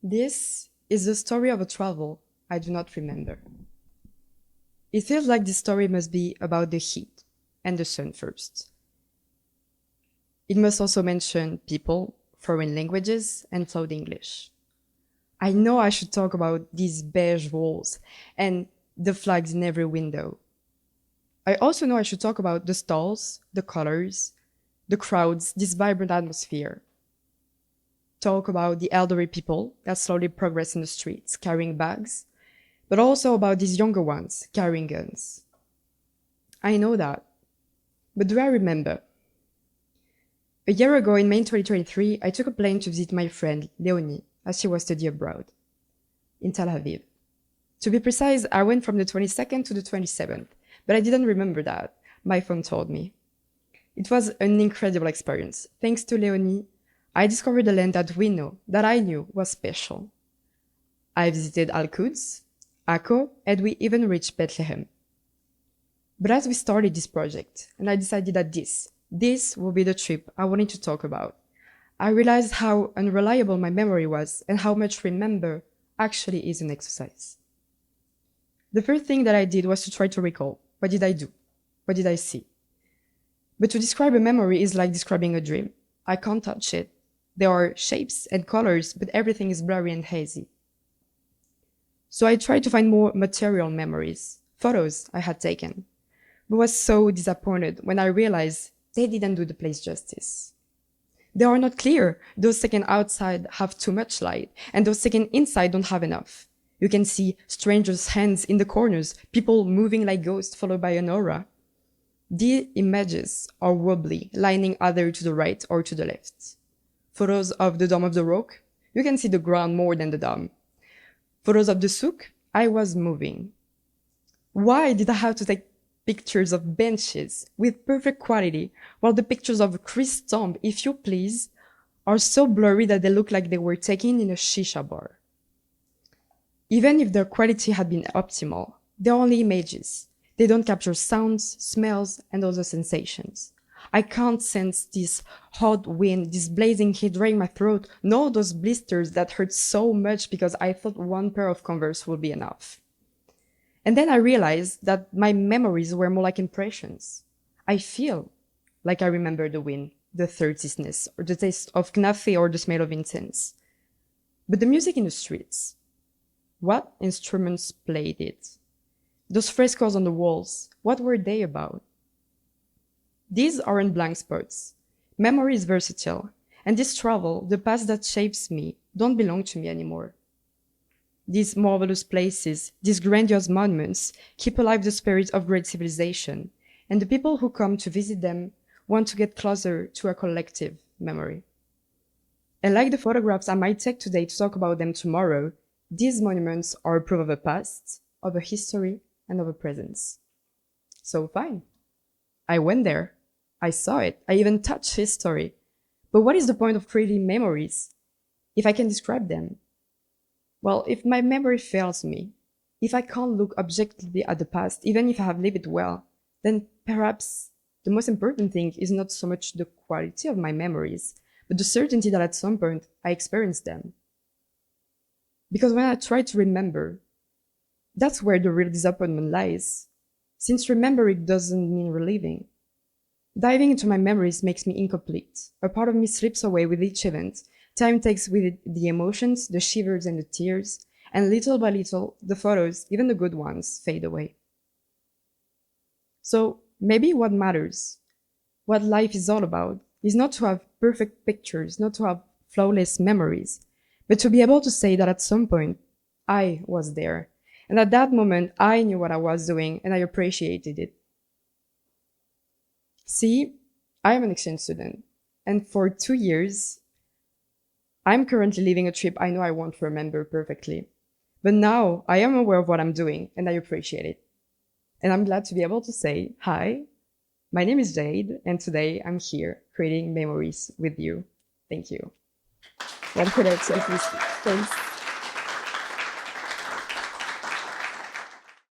This is the story of a travel I do not remember. It feels like this story must be about the heat and the sun first. It must also mention people, foreign languages, and flawed English. I know I should talk about these beige walls and the flags in every window. I also know I should talk about the stalls, the colors, the crowds, this vibrant atmosphere. Talk about the elderly people that slowly progress in the streets carrying bags, but also about these younger ones carrying guns. I know that. But do I remember? A year ago in May 2023, I took a plane to visit my friend Leonie as she was studying abroad in Tel Aviv. To be precise, I went from the 22nd to the 27th, but I didn't remember that. My phone told me. It was an incredible experience. Thanks to Leonie, I discovered a land that I knew was special. I visited Al-Quds, Akko, and we even reached Bethlehem. But as we started this project, and I decided that this will be the trip I wanted to talk about, I realized how unreliable my memory was and how much remember actually is an exercise. The first thing that I did was to try to recall. What did I do? What did I see? But to describe a memory is like describing a dream. I can't touch it. There are shapes and colors, but everything is blurry and hazy. So I tried to find more material memories, photos I had taken, but was so disappointed when I realized they didn't do the place justice. They are not clear. Those taken outside have too much light, and those taken inside don't have enough. You can see strangers' hands in the corners, people moving like ghosts followed by an aura. The images are wobbly, lining either to the right or to the left. Photos of the Dome of the Rock, you can see the ground more than the dome. Photos of the souk, I was moving. Why did I have to take pictures of benches with perfect quality, while the pictures of Chris' tomb, if you please, are so blurry that they look like they were taken in a shisha bar? Even if their quality had been optimal, they're only images. They don't capture sounds, smells, and other sensations. I can't sense this hot wind, this blazing heat drying my throat, nor those blisters that hurt so much because I thought one pair of Converse would be enough. And then I realized that my memories were more like impressions. I feel like I remember the wind, the thirstiness, or the taste of knafe or the smell of incense. But the music in the streets, what instruments played it? Those frescoes on the walls, what were they about? These aren't blank spots. Memory is versatile, and this travel, the past that shapes me, don't belong to me anymore. These marvelous places, these grandiose monuments, keep alive the spirit of great civilization, and the people who come to visit them want to get closer to a collective memory. And like the photographs I might take today to talk about them tomorrow, these monuments are proof of a past, of a history, and of a presence. So fine. I went there. I saw it. I even touched history. But what is the point of creating memories if I can describe them? Well, if my memory fails me, if I can't look objectively at the past, even if I have lived it well, then perhaps the most important thing is not so much the quality of my memories, but the certainty that at some point I experienced them. Because when I try to remember, that's where the real disappointment lies, since remembering doesn't mean reliving. Diving into my memories makes me incomplete. A part of me slips away with each event. Time takes with it the emotions, the shivers and the tears, and little by little, the photos, even the good ones, fade away. So maybe what matters, what life is all about, is not to have perfect pictures, not to have flawless memories, but to be able to say that at some point, I was there. And at that moment, I knew what I was doing and I appreciated it. See, I am an exchange student, and for 2 years, I'm currently living a trip I know I won't remember perfectly. But now I am aware of what I'm doing and I appreciate it. And I'm glad to be able to say, hi, my name is Jade, and today I'm here creating memories with you. Thank you. One credit to the Thanks.